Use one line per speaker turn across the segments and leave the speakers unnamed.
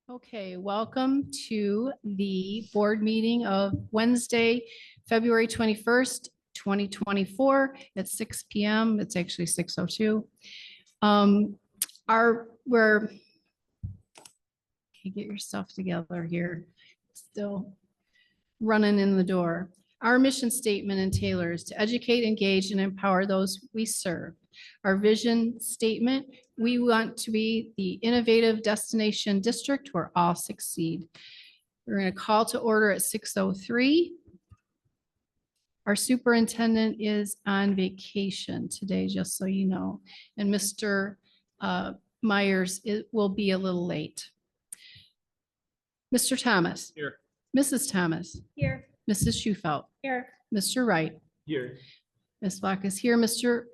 Okay, welcome to the board meeting of Wednesday, February 21st, 2024 at 6 PM. It's actually 6:02. We're okay, get your stuff together here. Still running in the door. Our mission statement in Taylor is to educate, engage, and empower those we serve. Our vision statement, we want to be the innovative destination district where all succeed. We're going to call to order at 6:03. Our superintendent is on vacation today, just so you know, and Mr. Myers will be a little late. Mr. Thomas.
Here.
Mrs. Thomas.
Here.
Mrs. Shufelt.
Here.
Mr. Wright.
Here.
Ms. Flock is here. Mr.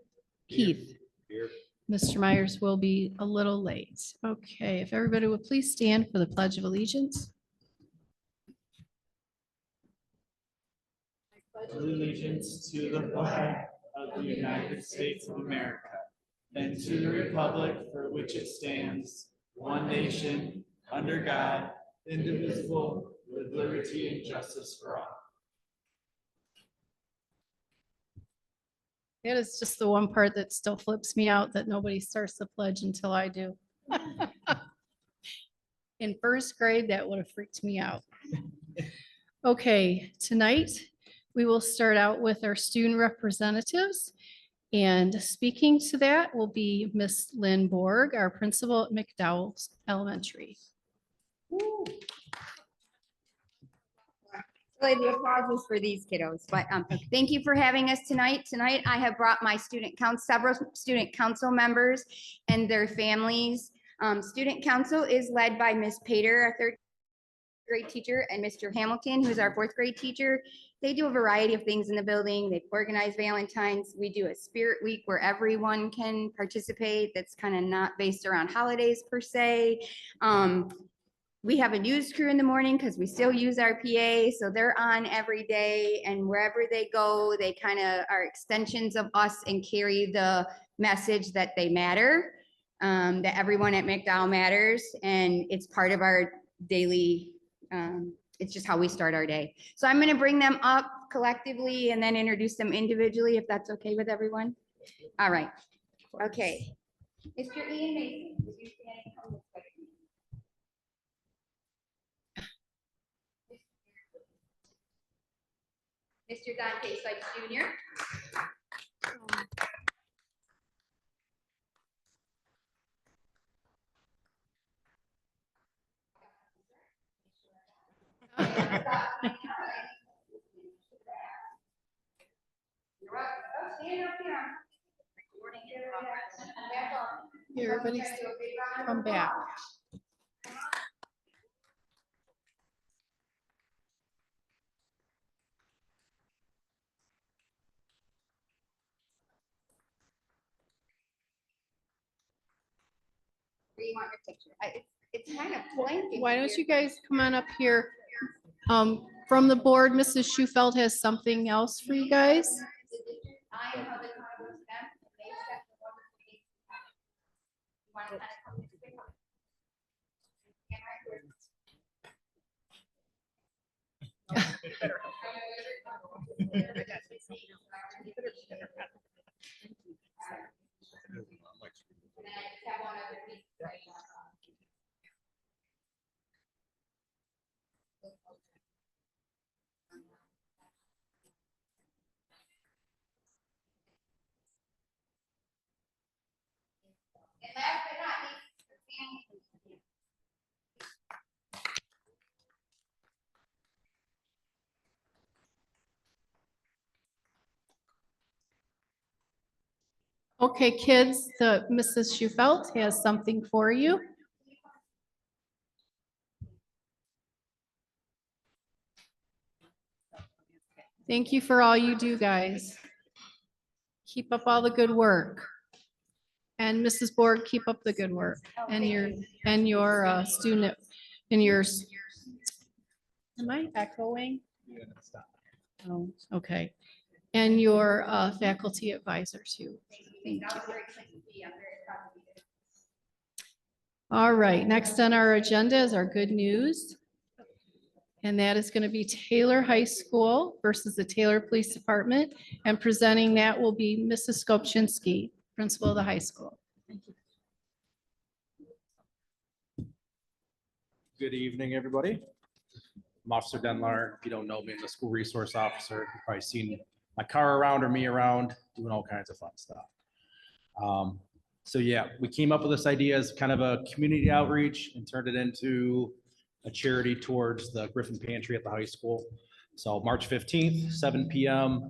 Heath.
Here.
Mr. Myers will be a little late. Okay, if everybody would please stand for the Pledge of Allegiance.
Allegiance to the flag of the United States of America and to the republic for which it stands, one nation, under God, indivisible, with liberty and justice for all.
That is just the one part that still flips me out, that nobody starts the pledge until I do. In first grade, that would have freaked me out. Okay, tonight, we will start out with our student representatives. And speaking to that will be Miss Lynn Borg, our principal at McDowell's Elementary.
Really, the applause is for these kiddos, but thank you for having us tonight. Tonight, I have brought my several student council members and their families. Student council is led by Miss Pater, our third grade teacher, and Mr. Hamilton, who is our fourth grade teacher. They do a variety of things in the building. They organize Valentine's. We do a spirit week where everyone can participate. That's kind of not based around holidays per se. We have a news crew in the morning because we still use our PA, so they're on every day, and wherever they go, they kind of are extensions of us and carry the message that they matter, that everyone at McDowell matters, and it's part of our daily, it's just how we start our day. So I'm gonna bring them up collectively and then introduce them individually, if that's okay with everyone. All right, okay. Mr. Ian Mason, would you stand and come this way? Mr. Dante Sykes Jr.
Everybody's come back.
Where you want your picture? It's kind of blank.
Why don't you guys come on up here? From the board, Mrs. Shufelt has something else for you guys.
I am held accountable to them, and they set the order for each department. You want to kind of come this way? And right here. And then I just have one other piece right now. And last but not least, the family.
Okay, kids, the Mrs. Shufelt has something for you. Thank you for all you do, guys. Keep up all the good work. And Mrs. Borg, keep up the good work. And your student, and yours. Am I echoing? Oh, okay. And your faculty advisor too. Thank you. All right, next on our agenda is our good news. And that is going to be Taylor High School versus the Taylor Police Department. And presenting that will be Mrs. Skopczynski, principal of the high school.
Good evening, everybody. I'm Officer Denlar. If you don't know me, I'm the school resource officer. You've probably seen my car around or me around doing all kinds of fun stuff. So yeah, we came up with this idea as kind of a community outreach and turned it into a charity towards the Griffin Pantry at the high school. So March 15th, 7 p.m.,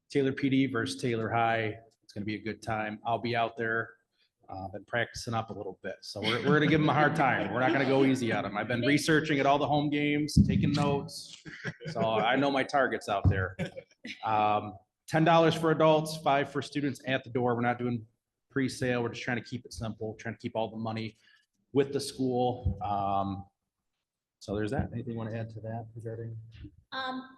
Taylor PD versus Taylor High. It's going to be a good time. I'll be out there. Been practicing up a little bit. So we're going to give them a hard time. We're not going to go easy on them. I've been researching at all the home games, taking notes. So I know my targets out there. $10 for adults, $5 for students at the door. We're not doing pre-sale. We're just trying to keep it simple, trying to keep all the money with the school. So there's that. Anything you want to add to that regarding?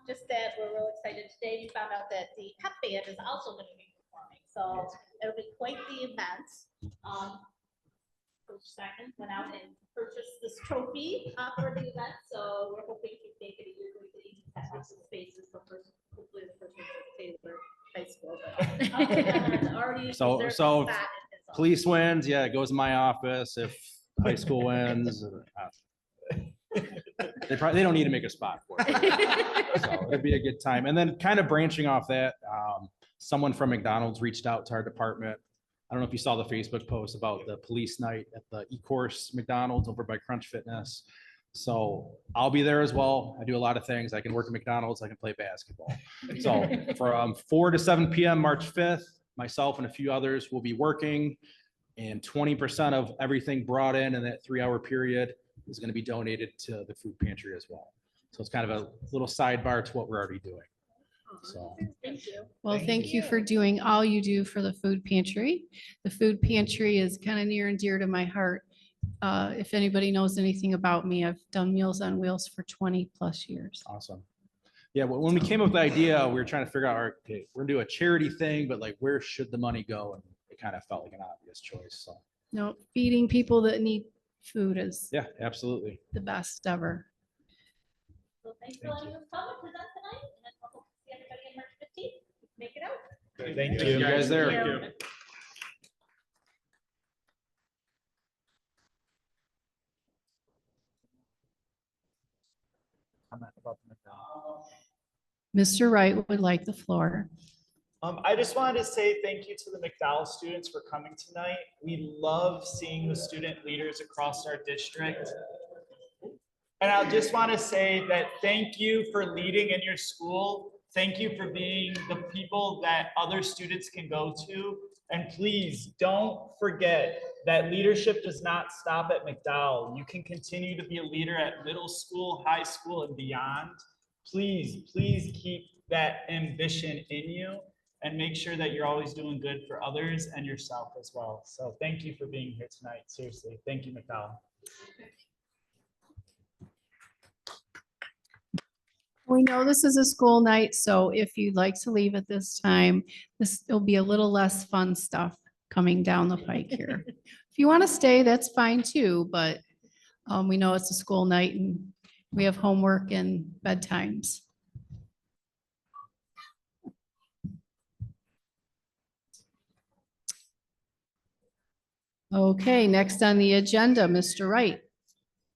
Just that we're real excited today. We found out that the pep band is also going to be performing, so it'll be quite the event. Coach Simon went out and purchased this trophy for the event, so we're hoping to make it a year going to each have lots of spaces for hopefully the first one at Taylor High School. But other than that, already
So-
reserved a
so
spot in his office.
Police wins, yeah, it goes in my office. If high school wins, they don't need to make a spot for it. So it'd be a good time. And then kind of branching off that, someone from McDonald's reached out to our department. I don't know if you saw the Facebook post about the police night at the E-Course McDonald's over by Crunch Fitness. So I'll be there as well. I do a lot of things. I can work at McDonald's. I can play basketball. So from 4 to 7 p.m. March 5th, myself and a few others will be working, and 20% of everything brought in that 3-hour period is going to be donated to the food pantry as well. So it's kind of a little sidebar to what we're already doing. So
Thank you.
Well, thank you for doing all you do for the food pantry. The food pantry is kind of near and dear to my heart. If anybody knows anything about me, I've done Meals on Wheels for 20 plus years.
awesome. Yeah, when we came up with the idea, we were trying to figure out, okay, we're gonna do a charity thing, but like, where should the money go? And it kind of felt like an obvious choice. So
No, feeding people that need food is
yeah, absolutely.
the best ever.
So thanks for letting us come and present tonight, and I hope to see everybody on March 15th. Make it out.
Thank
See you guys there.
Thank you.
Mr. Wright would like the floor.
I just wanted to say thank you to the McDowell students for coming tonight. We love seeing the student leaders across our district. And I just want to say that thank you for leading in your school. Thank you for being the people that other students can go to. And please don't forget that leadership does not stop at McDowell. You can continue to be a leader at middle school, high school, and beyond. Please keep that ambition in you and make sure that you're always doing good for others and yourself as well. So thank you for being here tonight. Seriously, thank you, McDowell.
We know this is a school night, so if you'd like to leave at this time, will be a little less fun stuff coming down the pike here. If you want to stay, that's fine too, but we know it's a school night and we have homework and bedtimes. Okay, next on the agenda, Mr. Wright.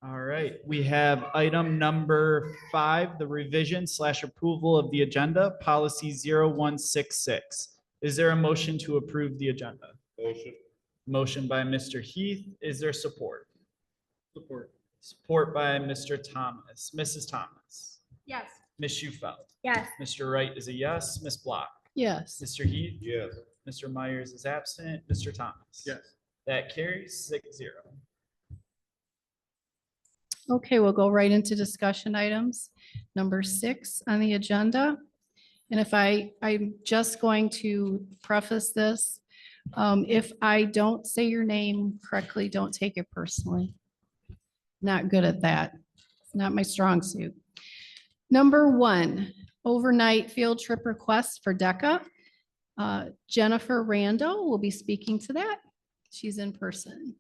All right, we have item number 5, the revision / approval of the agenda, policy 0166. Is there a motion to approve the agenda?
Motion.
Motion by Mr. Heath. Is there support?
Support.
Support by Mr. Thomas. Mrs. Thomas.
Yes.
Ms. Shufeld.
Yes.
Mr. Wright is a yes. Ms. Block.
Yes.
Mr. Heath.
Yes.
Mr. Myers is absent. Mr. Thomas.
Yes.
That carries 6-0.
Okay, we'll go right into discussion items. Number 6 on the agenda. And if I'm just going to preface this. If I don't say your name correctly, don't take it personally. Not good at that. It's not my strong suit. Number 1, overnight field trip request for DECA. Jennifer Randall will be speaking to that. She's in person.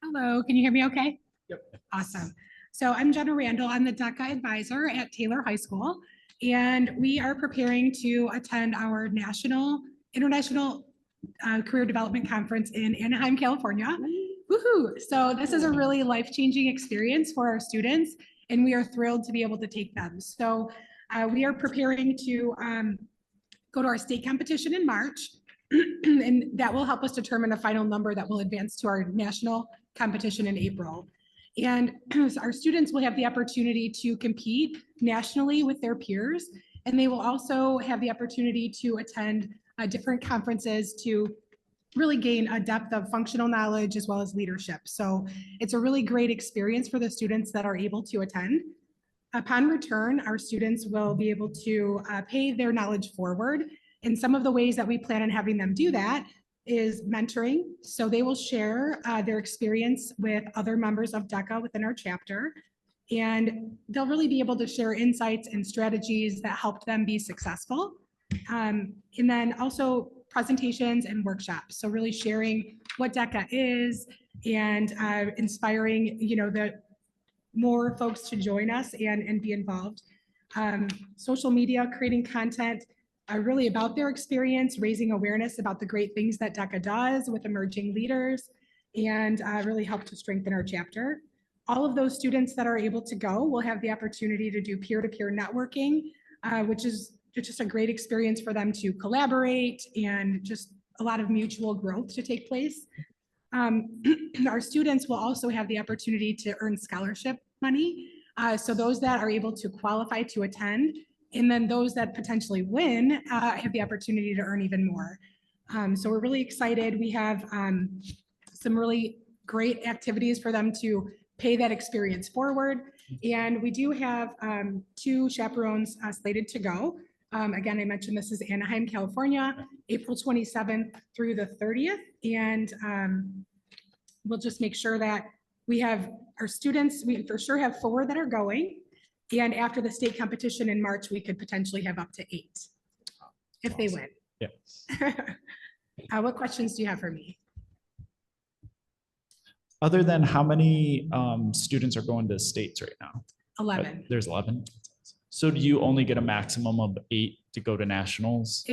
Oh,
Hello, can you hear me okay?
Yep.
Awesome. So I'm Jenna Randall. I'm the DECA advisor at Taylor High School. And we are preparing to attend our international career development conference in Anaheim, California. Woohoo! So this is a really life-changing experience for our students, and we are thrilled to be able to take them. So we are preparing to go to our state competition in March, and that will help us determine a final number that will advance to our national competition in April. And our students will have the opportunity to compete nationally with their peers, and they will also have the opportunity to attend different conferences to really gain a depth of functional knowledge as well as leadership. So it's a really great experience for the students that are able to attend. Upon return, our students will be able to pay their knowledge forward. And some of the ways that we plan on having them do that is mentoring. So they will share their experience with other members of DECA within our chapter. And they'll really be able to share insights and strategies that helped them be successful. And then also presentations and workshops. So really sharing what DECA is and inspiring, the more folks to join us and be involved. Social media, creating content really about their experience, raising awareness about the great things that DECA does with emerging leaders, and really help to strengthen our chapter. All of those students that are able to go will have the opportunity to do peer-to-peer networking, which is just a great experience for them to collaborate and just a lot of mutual growth to take place. Our students will also have the opportunity to earn scholarship money. So those that are able to qualify to attend, and then those that potentially win have the opportunity to earn even more. So we're really excited. We have some really great activities for them to pay that experience forward. And we do have 2 chaperones slated to go. Again, I mentioned this is Anaheim, California, April 27th through the 30th. And we'll just make sure that we have our students, we for sure have 4 that are going. And after the state competition in March, we could potentially have up to 8 if they win.
Yeah.
What questions do you have for me?
Other than how many students are going to states right now?
11.
There's 11. So do you only get a maximum of 8 to go to nationals?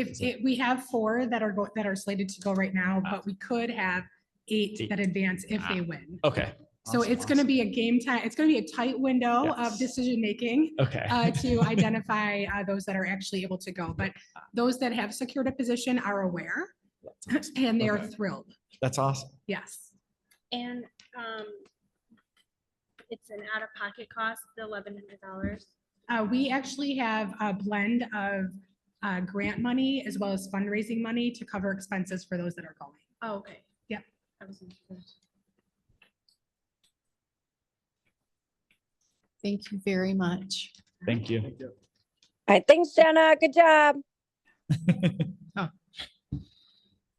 We have 4 that are slated to go right now, but we could have 8 that advance if they win.
Okay.
So
Awesome,
it's going to be a game time. It's going to be a tight window of
Yes.
decision making
Okay.
to identify those that are actually able to go. But those that have secured a position are aware and they are
Okay.
thrilled.
That's awesome.
Yes.
And it's an out-of-pocket cost, the $1,100.
We actually have a blend of grant money as well as fundraising money to cover expenses for those that are going.
Oh, okay.
Yep.
I was confused.
Thank you very much.
Thank you.
All right, thanks, Jenna. Good job.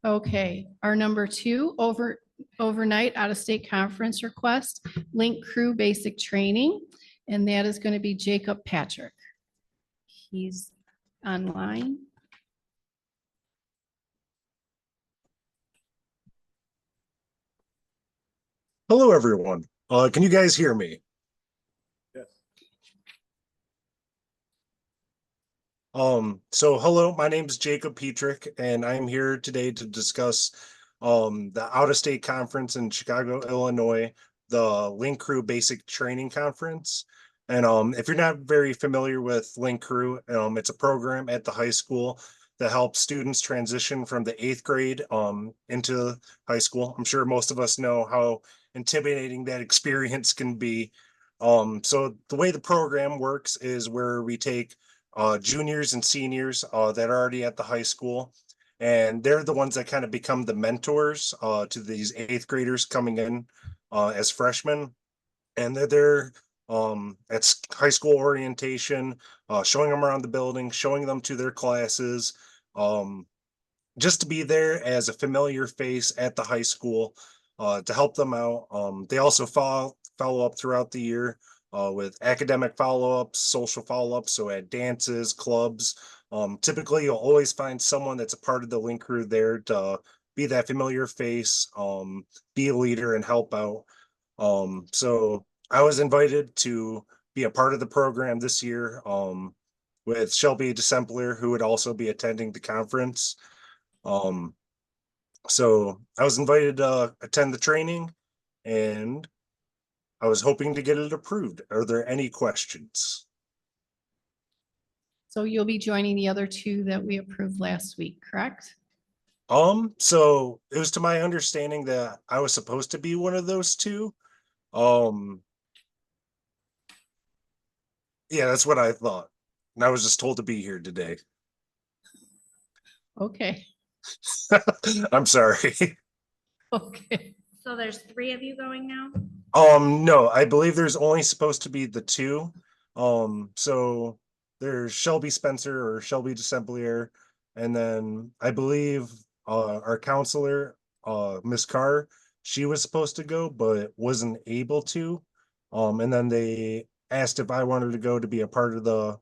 Okay, our number 2, overnight out-of-state conference request, Link Crew Basic Training, and that is going to be Jacob Patrick. He's online.
Hello, everyone. Can you guys hear me?
Yes.
So hello, my name is Jacob Petrick, and I'm here today to discuss the out-of-state conference in Chicago, Illinois, the Link Crew Basic Training Conference. And if you're not very familiar with Link Crew, it's a program at the high school that helps students transition from the 8th grade into high school. I'm sure most of us know how intimidating that experience can be. So the way the program works is where we take juniors and seniors that are already at the high school, and they're the ones that kind of become the mentors to these 8th graders coming in as freshmen. And they're there at high school orientation, showing them around the building, showing them to their classes, just to be there as a familiar face at the high school to help them out. They also follow up throughout the year with academic follow-ups, social follow-ups, so at dances, clubs. Typically, you'll always find someone that's a part of the Link Crew there to be that familiar face, be a leader and help out. So I was invited to be a part of the program this year, with Shelby DeSempler, who would also be attending the conference. So I was invited to attend the training, and I was hoping to get it approved. Are there any questions?
So you'll be joining the other two that we approved last week, correct?
So it was to my understanding that I was supposed to be one of those two. Yeah, that's what I thought. And I was just told to be here today.
Okay,
I'm sorry.
okay.
So there's 3 of you going now?
No, I believe there's only supposed to be the two. So there's Shelby Spencer or Shelby DeSemplier, and then I believe our counselor, Miss Carr, she was supposed to go but wasn't able to. And then they asked if I wanted to go to be a part of to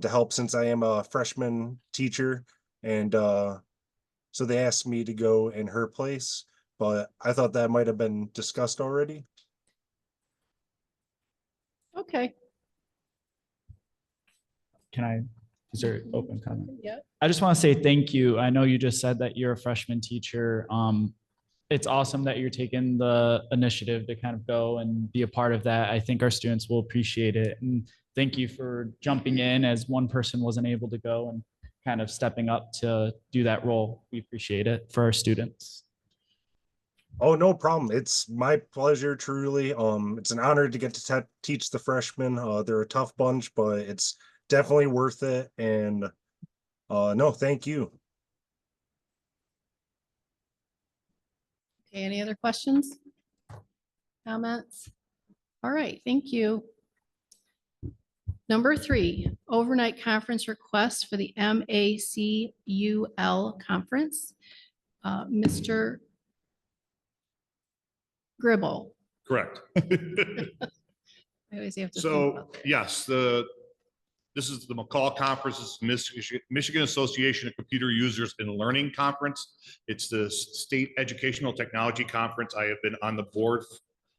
help, since I am a freshman teacher, and so they asked me to go in her place, but I thought that might have been discussed already.
Okay,
Is there open comment?
yeah.
I just want to say thank you. I know you just said that you're a freshman teacher. It's awesome that you're taking the initiative to kind of go and be a part of that. I think our students will appreciate it. And thank you for jumping in as one person wasn't able to go and kind of stepping up to do that role. We appreciate it for our students.
Oh, no problem. It's my pleasure, truly. It's an honor to get to teach the freshmen. They're a tough bunch, but it's definitely worth it. And no, thank you.
Okay, any other questions? Comments? All right, thank you. Number 3, overnight conference request for the MACUL conference. Mr. Gribble.
Correct.
I always have to think
So,
about that.
yes, this is the McCall Conference, this is Michigan Association of Computer Users and Learning Conference. It's the State Educational Technology Conference. I have been on the board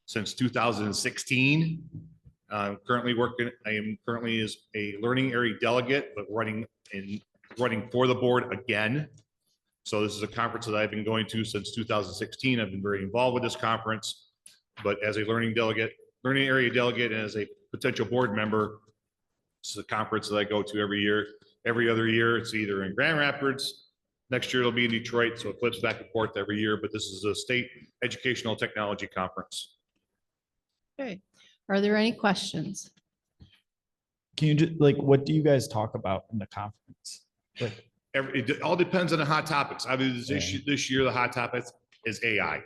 since 2016. I am currently as a learning area delegate, but running for the board again. So this is a conference that I've been going to since 2016. I've been very involved with this conference, but as a learning area delegate, and as a potential board member, this is a conference that I go to every year. Every other year, it's either in Grand Rapids. Next year, it'll be in Detroit, so it flips back and forth every year, but this is a State Educational Technology Conference.
Okay, are there any questions?
Can you just what do you guys talk about in the conference? Like,
It all depends on the hot topics. I mean, this year, the hot topic is AI.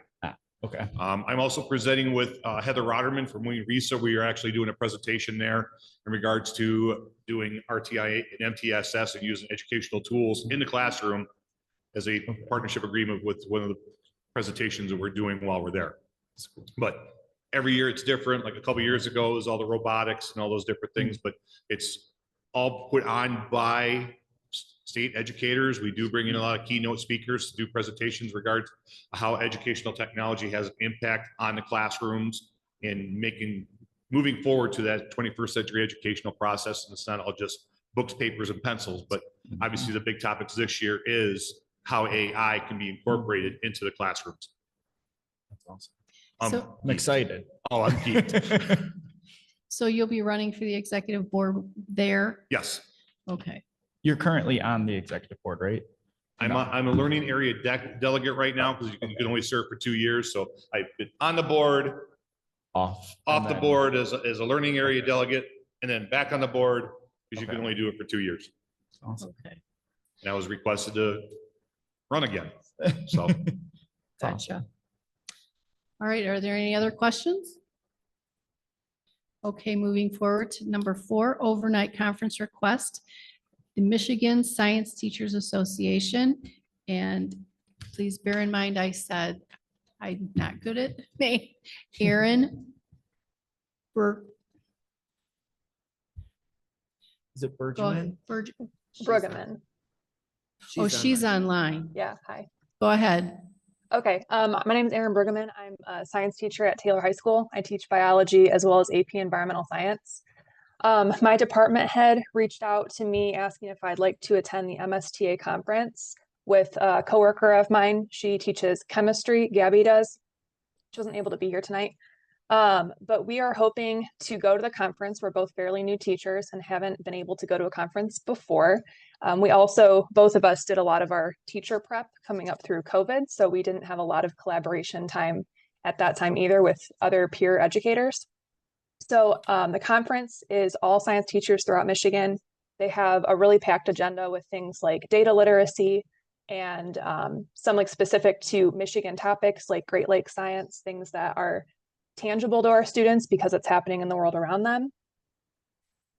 okay.
I'm also presenting with Heather Rotterman from Wing Resa. We are actually doing a presentation there in regards to doing RTI and MTSS and using educational tools in the classroom as a partnership agreement with one of the presentations that we're doing while we're there. But every year it's different. Like a couple of years ago, it was all the robotics and all those different things, but it's all put on by state educators. We do bring in a lot of keynote speakers to do presentations regarding how educational technology has an impact on the classrooms and moving forward to that 21st century educational process. And it's not all just books, papers, and pencils, but obviously the big topics this year is how AI can be incorporated into the classrooms.
That's awesome.
So-
I'm excited.
Oh, I'm geeked.
So you'll be running for the executive board there?
Yes.
Okay,
You're currently on the executive board, right?
I'm a learning area delegate right now because you can only serve for 2 years. So I've been on the board,
Off
off the board as a learning area delegate, and then back on the board because you can
Okay.
only do it for 2 years.
Awesome.
okay,
And I was requested to run again. So
gotcha. All right, are there any other questions? Okay, moving forward to number 4, overnight conference request. The Michigan Science Teachers Association. And please bear in mind, I said I'm not good at name. Erin
Is it
Go
Bergman?
ahead.
Brueggemann.
Oh, she's online.
Yeah, hi.
Go ahead.
Okay, my name is Erin Brueggemann. I'm a science teacher at Taylor High School. I teach biology as well as AP Environmental Science. My department head reached out to me asking if I'd like to attend the MSTA conference with a coworker of mine. She teaches chemistry, Gabby does. She wasn't able to be here tonight. But we are hoping to go to the conference. We're both fairly new teachers and haven't been able to go to a conference before. We also, both of us did a lot of our teacher prep coming up through COVID, so we didn't have a lot of collaboration time at that time either with other peer educators. So the conference is all science teachers throughout Michigan. They have a really packed agenda with things like data literacy and some like specific to Michigan topics like Great Lakes science, things that are tangible to our students because it's happening in the world around them.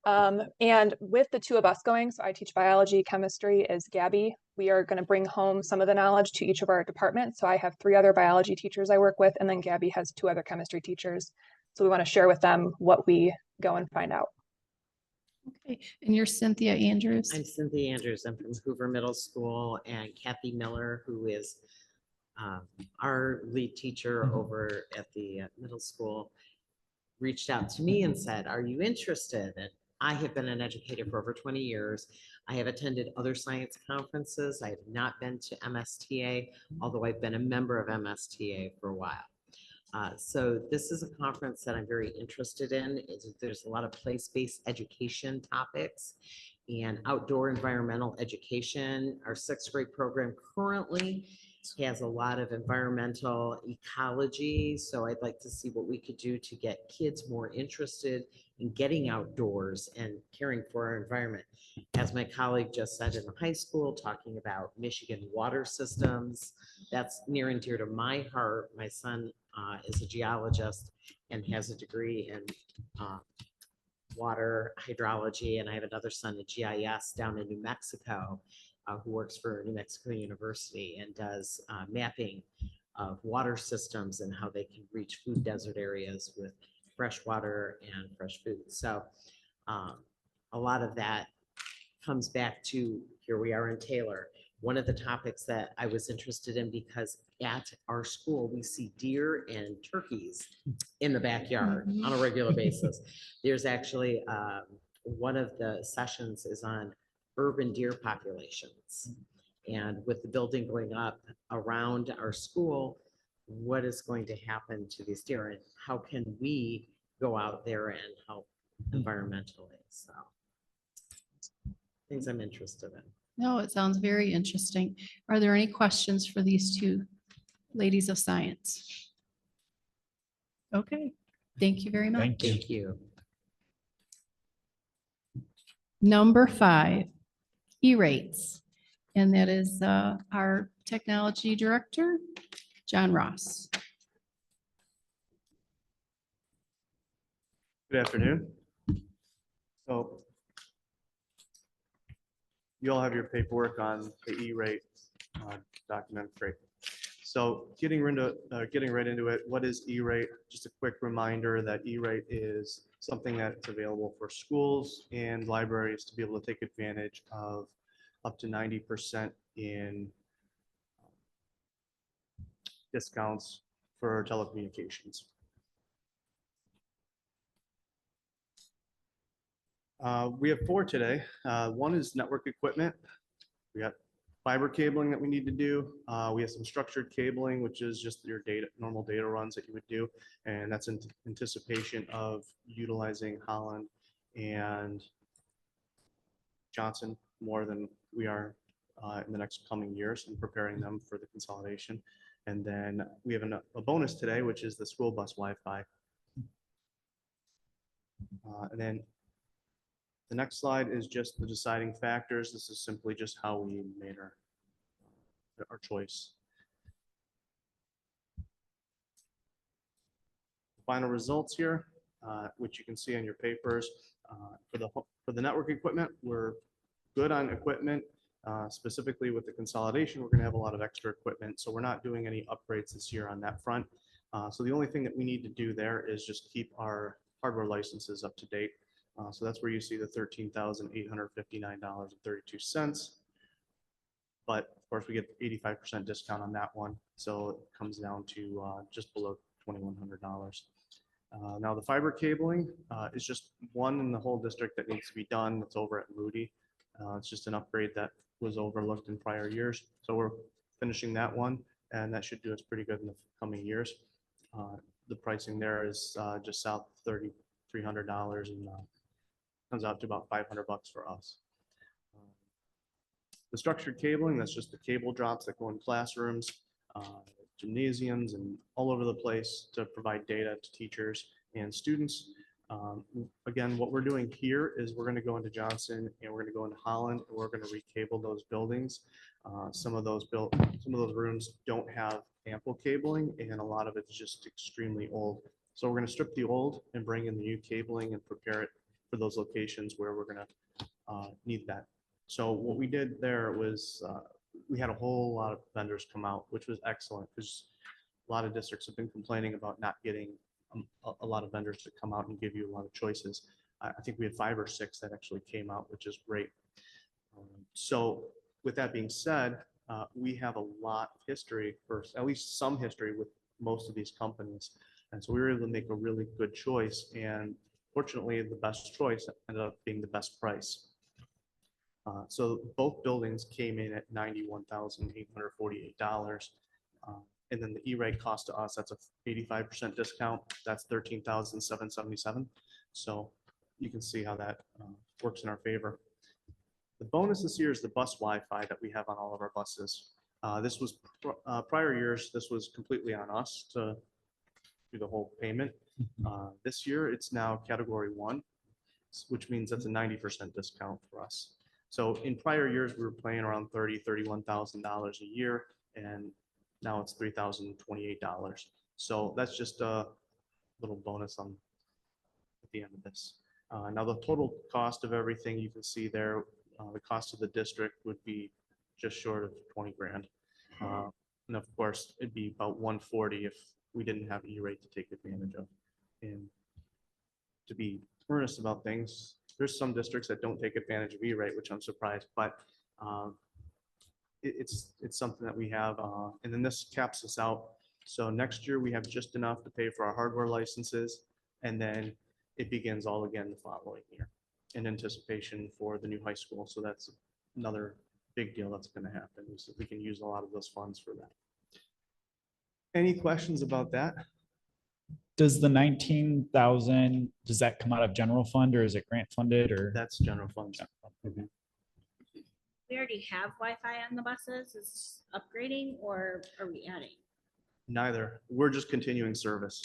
And with the two of us going, so I teach biology, chemistry is Gabby. We are going to bring home some of the knowledge to each of our departments. So I have 3 other biology teachers I work with, and then Gabby has 2 other chemistry teachers. So we want to share with them what we go and find out.
Okay, and you're Cynthia Andrews.
I'm Cynthia Andrews. I'm from Hoover Middle School, and Kathy Miller, who is our lead teacher over at the middle school, reached out to me and said, "Are you interested?" And I have been an educator for over 20 years. I have attended other science conferences. I have not been to MSTA, although I've been a member of MSTA for a while. So this is a conference that I'm very interested in. There's a lot of place-based education topics and outdoor environmental education. Our 6th grade program currently has a lot of environmental ecology. So I'd like to see what we could do to get kids more interested in getting outdoors and caring for our environment. As my colleague just said in the high school, talking about Michigan water systems, that's near and dear to my heart. My son is a geologist and has a degree in water hydrology, and I have another son at GIS down in New Mexico who works for New Mexico University and does mapping of water systems and how they can reach food desert areas with fresh water and fresh food. So a lot of that comes back to here we are in Taylor. One of the topics that I was interested in, because at our school, we see deer and turkeys in the backyard on a regular basis. There's actually one of the sessions is on urban deer populations. And with the building going up around our school, what is going to happen to these deer and how can we go out there and help environmentally? So things I'm interested in.
No, it sounds very interesting. Are there any questions for these 2 ladies of science? Okay, thank you very much.
Thank you.
Number 5, E-rates. And that is our technology director, John Ross.
Good afternoon. So you all have your paperwork on the E-rate document. Great. So getting right into it, what is E-rate? Just a quick reminder that E-rate is something that's available for schools and libraries to be able to take advantage of up to 90% in discounts for telecommunications. We have 4 today. One is network equipment. We got fiber cabling that we need to do. We have some structured cabling, which is just your normal data runs that you would do. And that's in anticipation of utilizing Holland and Johnson more than we are in the next coming years and preparing them for the consolidation. And then we have a bonus today, which is the school bus Wi-Fi. And then the next slide is just the deciding factors. This is simply just how we made our choice. Final results here, which you can see on your papers. For the network equipment, we're good on equipment. Specifically with the consolidation, we're going to have a lot of extra equipment. So we're not doing any upgrades this year on that front. So the only thing that we need to do there is just keep our hardware licenses up to date. So that's where you see the $13,859.32. But of course, we get 85% discount on that one. So it comes down to just below $2,100. Now the fiber cabling is just one in the whole district that needs to be done. It's over at Moody. It's just an upgrade that was overlooked in prior years. So we're finishing that one, and that should do us pretty good in the coming years. The pricing there is just south of $3,300 and comes out to about $500 for us. The structured cabling, that's just the cable drops that go in classrooms, gymnasiums, and all over the place to provide data to teachers and students. Again, what we're doing here is we're going to go into Johnson and we're going to go into Holland and we're going to recable those buildings. Some of those rooms don't have ample cabling and a lot of it's just extremely old. So we're going to strip the old and bring in the new cabling and prepare it for those locations where we're going to need that. So what we did there was we had a whole lot of vendors come out, which was excellent because a lot of districts have been complaining about not getting a lot of vendors to come out and give you a lot of choices. I think we had 5 or 6 that actually came out, which is great. So with that being said, we have a lot of history, or at least some history with most of these companies. And so we were able to make a really good choice. And fortunately, the best choice ended up being the best price. So both buildings came in at $91,848. And then the E-rate cost to us, that's a 85% discount. That's $13,777. So you can see how that works in our favor. The bonus this year is the bus Wi-Fi that we have on all of our buses. This was prior years, this was completely on us to do the whole payment. This year, it's now category 1, which means that's a 90% discount for us. So in prior years, we were paying around $31,000 a year, and now it's $3,028. So that's just a little bonus on at the end of this. Now the total cost of everything you can see there, the cost of the district would be just short of 20 grand. And of course, it'd be about 140 if we didn't have E-rate to take advantage of. And to be earnest about things, there's some districts that don't take advantage of E-rate, which I'm surprised, but it's something that we have. And then this caps us out. So next year we have just enough to pay for our hardware licenses, and then it begins all again the following year in anticipation for the new high school. So that's another big deal that's going to happen, is that we can use a lot of those funds for that. Any questions about that?
Does the 19,000, does that come out of general fund or is it grant funded or?
That's general funds.
We already have Wi-Fi on the buses. Is upgrading or are we adding?
Neither. We're just continuing service.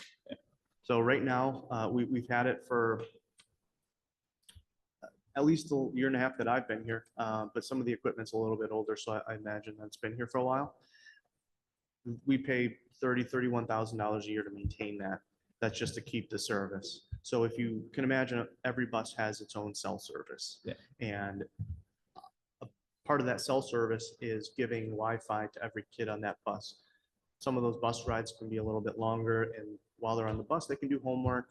So right now, we've had it for at least a year and a half that I've been here, but some of the equipment's a little bit older, so I imagine that's been here for a while. We pay $31,000 a year to maintain that. That's just to keep the service. So if you can imagine, every bus has its own cell service.
Yeah.
And a part of that cell service is giving Wi-Fi to every kid on that bus. Some of those bus rides can be a little bit longer, and while they're on the bus, they can do homework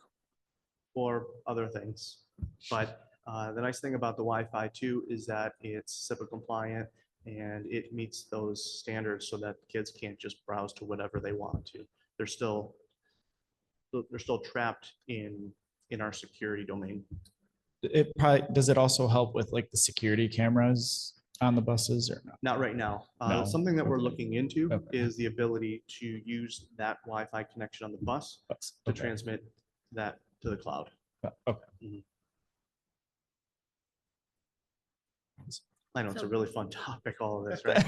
or other things. But the nice thing about the Wi-Fi too is that it's HIPAA compliant and it meets those standards so that kids can't just browse to whatever they want to. They're still trapped in our security domain.
It probably, does it also help with like the security cameras on the buses or not?
Not right now.
No.
Something that we're looking into
Okay.
is the ability to use that Wi-Fi connection on the bus to
Okay.
transmit that to the cloud.
Okay.
I know it's a
So-
really fun topic, all of this, right?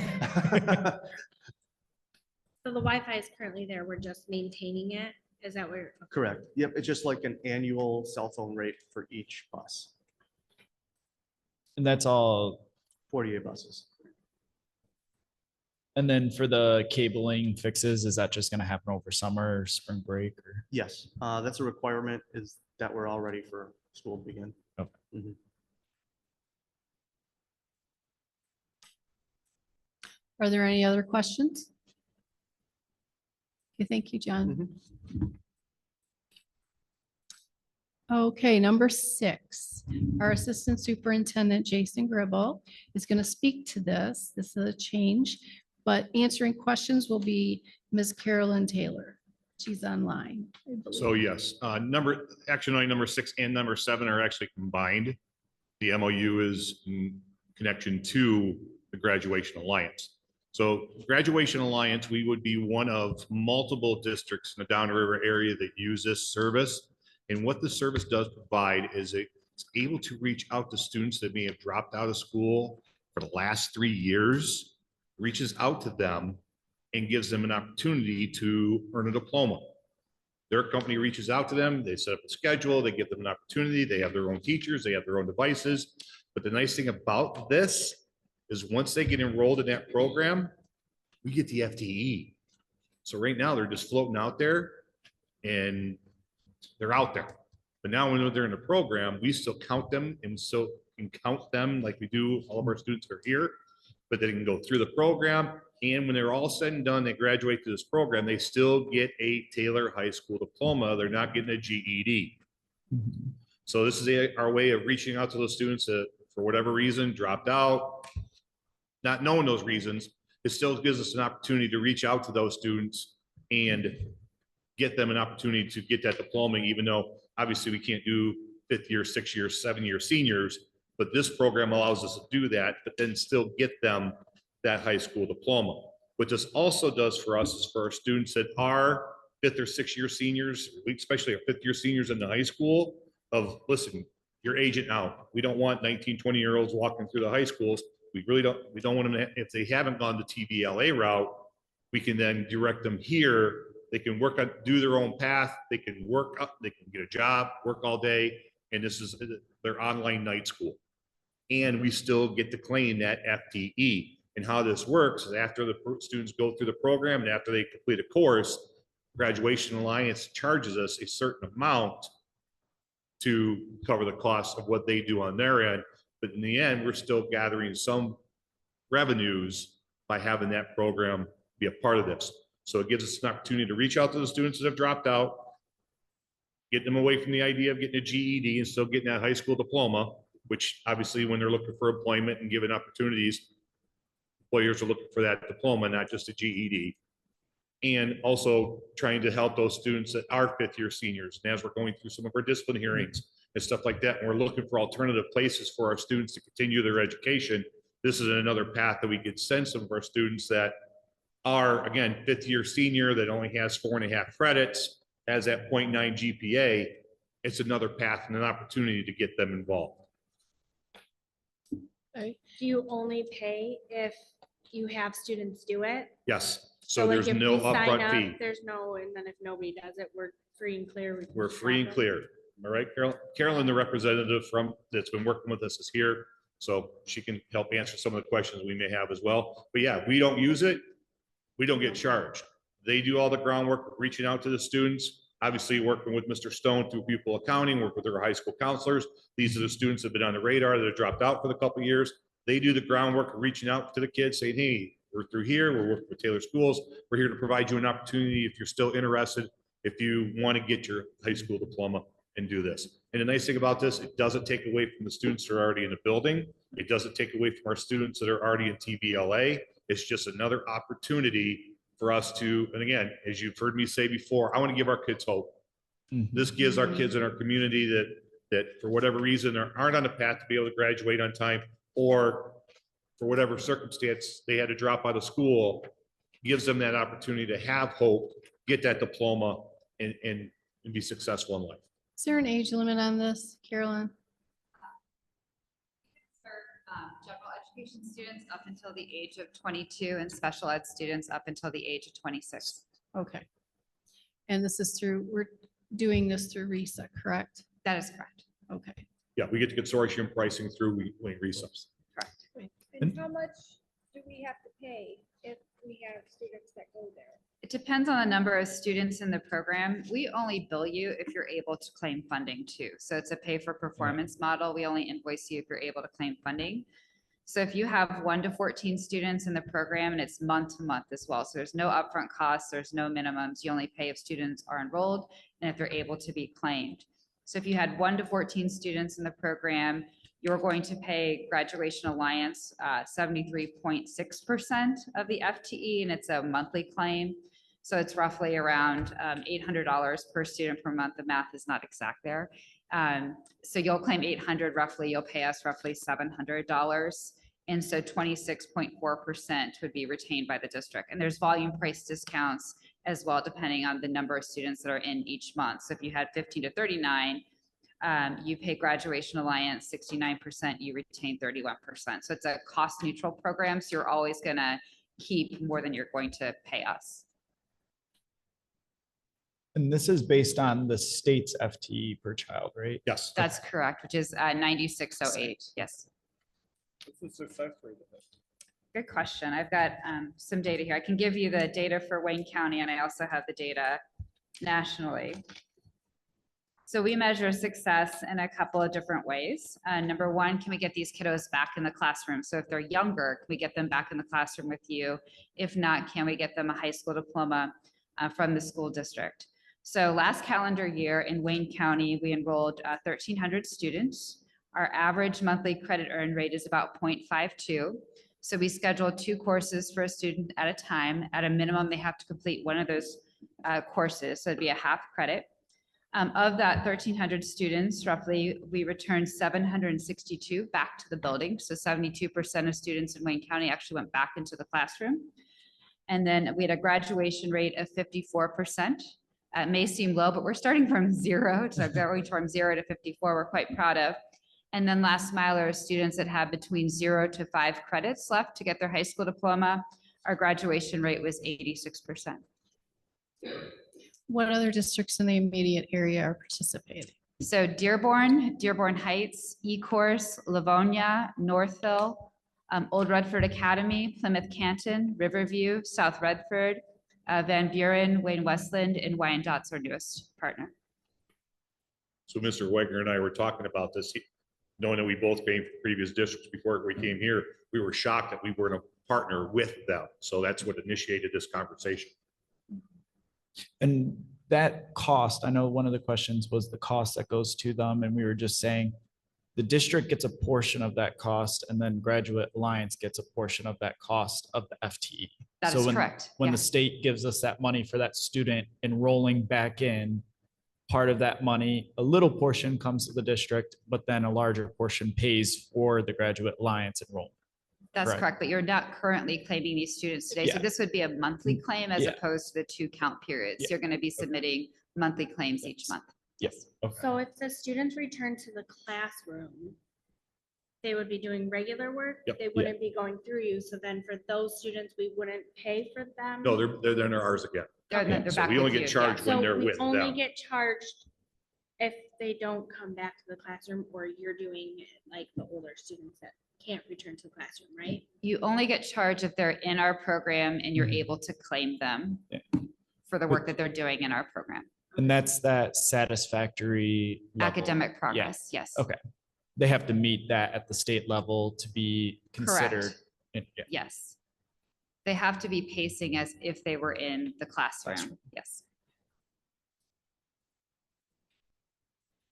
So the Wi-Fi is currently there. We're just maintaining it. Is that where?
Correct. Yep, it's just like an annual cell phone rate for each bus,
And that's all.
48 buses.
And then for the cabling fixes, is that just going to happen over summer or spring break or?
Yes, that's a requirement, is that we're all ready for school to begin.
Okay.
Mhm.
Are there any other questions? Okay, thank you, John. Okay, number 6, our Assistant Superintendent Jason Gribble is going to speak to this. This is a change, but answering questions will be Ms. Carolyn Taylor. She's online. I believe.
So yes, action item number 6 and number 7 are actually combined. The MOU is in connection to the Graduation Alliance. So Graduation Alliance, we would be one of multiple districts in the Downriver area that use this service. And what the service does provide is it's able to reach out to students that may have dropped out of school for the last 3 years, reaches out to them and gives them an opportunity to earn a diploma. Their company reaches out to them, they set up a schedule, they give them an opportunity, they have their own teachers, they have their own devices. But the nice thing about this is once they get enrolled in that program, we get the FTE. So right now they're just floating out there and they're out there. But now when they're in the program, we still count them and so can count them like we do all of our students are here, but they can go through the program. And when they're all said and done, they graduate to this program, they still get a Taylor High School diploma. They're not getting a GED. So this is our way of reaching out to those students that for whatever reason dropped out, not knowing those reasons. It still gives us an opportunity to reach out to those students and get them an opportunity to get that diploma, even though obviously we can't do 5th year, 6th year, 7-year seniors, but this program allows us to do that, but then still get them that high school diploma. What this also does for us is for our students that are 5th or 6th year seniors, especially our 5th year seniors in the high school, of listen, you're aging out. We don't want 19, 20-year-olds walking through the high schools. We don't want them to, if they haven't gone the TVLA route, we can then direct them here. They can work on, do their own path. They can work up, they can get a job, work all day. And this is their online night school. And we still get to claim that FTE. And how this works is after the students go through the program and after they complete a course, Graduation Alliance charges us a certain amount to cover the cost of what they do on their end. But in the end, we're still gathering some revenues by having that program be a part of this. So it gives us an opportunity to reach out to the students that have dropped out, get them away from the idea of getting a GED and still getting that high school diploma, which obviously when they're looking for employment and given opportunities, employers are looking for that diploma, not just a GED. And also trying to help those students that are 5th year seniors. And as we're going through some of our discipline hearings and stuff like that, and we're looking for alternative places for our students to continue their education, this is another path that we could send some of our students that are, again, 5th year senior that only has 4.5 credits, has that 0.9 GPA. It's another path and an opportunity to get them involved.
Do you only pay if you have students do it?
Yes. So
like
there's
if
no
we sign
upfront
up,
fee.
There's no, and then if nobody does it, we're free and clear. we can
We're free and
stop it.
clear. All right, Carol? Carolyn, the representative that's been working with us is here. So she can help answer some of the questions we may have as well. But yeah, we don't use it. We don't get charged. They do all the groundwork, reaching out to the students. Obviously working with Mr. Stone through pupil accounting, work with their high school counselors. These are the students that have been on the radar that have dropped out for the couple of years. They do the groundwork of reaching out to the kids saying, hey, we're through here. We're working with Taylor Schools. We're here to provide you an opportunity if you're still interested, if you want to get your high school diploma and do this. And the nice thing about this, it doesn't take away from the students that are already in the building. It doesn't take away from our students that are already in TVLA. It's just another opportunity for us to, and again, as you've heard me say before, I want to give our kids hope. This gives our kids in our community that for whatever reason aren't on the path to be able to graduate on time, or for whatever circumstance they had to drop out of school, gives them that opportunity to have hope, get that diploma, and be successful in life.
Is there an age limit on this, Carolyn?
General education students up until the age of 22 and special ed students up until the age of 26.
Okay. And this is through, we're doing this through RESA, correct?
That is correct.
Okay.
Yeah, we get the consortium pricing through Wayne Resource.
Correct.
And how much do we have to pay if we have students that go there?
It depends on the number of students in the program. We only bill you if you're able to claim funding too. So it's a pay for performance model. We only invoice you if you're able to claim funding. So if you have 1 to 14 students in the program, and it's month to month as well. So there's no upfront costs, there's no minimums. You only pay if students are enrolled and if they're able to be claimed. So if you had 1 to 14 students in the program, you're going to pay Graduation Alliance 73.6% of the FTE, and it's a monthly claim. So it's roughly around $800 per student per month. The math is not exact there. So you'll claim 800 roughly, you'll pay us roughly $700. And so 26.4% would be retained by the district. And there's volume price discounts as well, depending on the number of students that are in each month. So if you had 15 to 39, you pay Graduation Alliance 69%, you retain 31%. So it's a cost neutral program. So you're always gonna keep more than you're going to pay us.
And this is based on the state's FTE per child, right?
Yes.
That's correct, which is 9608. Yes.
What's the success rate of it?
Good question. I've got some data here. I can give you the data for Wayne County, and I also have the data nationally. So we measure success in a couple of different ways. Number one, can we get these kiddos back in the classroom? So if they're younger, can we get them back in the classroom with you? If not, can we get them a high school diploma from the school district? So last calendar year in Wayne County, we enrolled 1,300 students. Our average monthly credit earn rate is about 0.52. So we schedule 2 courses for a student at a time. At a minimum, they have to complete one of those courses. So it'd be a half credit. Of that 1,300 students, roughly, we returned 762 back to the building. So 72% of students in Wayne County actually went back into the classroom. And then we had a graduation rate of 54%. It may seem low, but we're starting from 0. So going from 0 to 54, we're quite proud of. And then last mile are students that have between 0 to 5 credits left to get their high school diploma. Our graduation rate was 86%.
What other districts in the immediate area are participating?
So Dearborn, Dearborn Heights, Ecorse, Livonia, Northville, Old Redford Academy, Plymouth Canton, Riverview, South Redford, Van Buren, Wayne Westland, and Wyandott's our newest partner.
So Mr. Wagner and I were talking about this, knowing that we both came from previous districts before we came here. We were shocked that we weren't a partner with them. So that's what initiated this conversation.
And that cost, I know one of the questions was the cost that goes to them, and we were just saying the district gets a portion of that cost, and then Graduate Alliance gets a portion of that cost of the FTE.
That
So
is
when-
correct.
When
Yeah.
the state gives us that money for that student enrolling back in, part of that money, a little portion comes to the district, but then a larger portion pays for the Graduate Alliance enrollment.
That's
Correct.
correct, but you're not currently claiming these students today. So
Yeah.
this would be a monthly claim as
Yeah.
opposed to the 2 count periods.
Yeah.
You're going to be submitting monthly claims each month.
Yes. Okay.
So if the students return to the classroom, they would be doing regular work?
Yep.
They wouldn't be going through you. So then for those students, we wouldn't pay for them?
No, they're ours again.
They're
So
back
we only
with
get
you, yeah.
charged when
So
they're
we
with
only
them.
get charged if they don't come back to the classroom, or you're doing it like the older students that can't return to the classroom, right?
You only get charged if they're in our program and you're able to claim them
Yeah.
for the work that they're doing in our program.
And that's that satisfactory level.
Academic progress, yes.
Okay. They have to meet that at the state level to be considered.
Correct.
Yeah.
Yes. They have to be pacing as if they were in the classroom. Yes.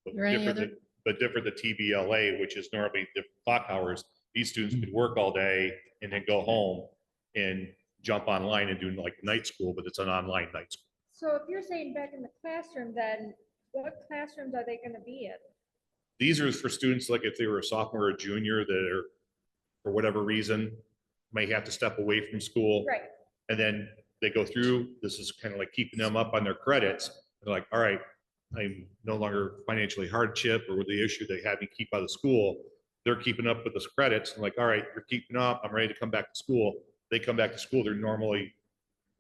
But
there any
different
other-
than- But different than TBLA, which is normally the clock hours. These students could work all day and then go home and jump online and do like night school, but it's an online night school.
So if you're saying back in the classroom, then what classrooms are they gonna be in?
These are for students, like if they were a sophomore or junior that are, for whatever reason, may have to step away from school.
Right.
And then they go through, this is kind of like keeping them up on their credits. They're like, all right, I'm no longer financially hardship or with the issue they had me keep out of school. They're keeping up with the credits and like, all right, you're keeping up. I'm ready to come back to school. They come back to school. They're normally,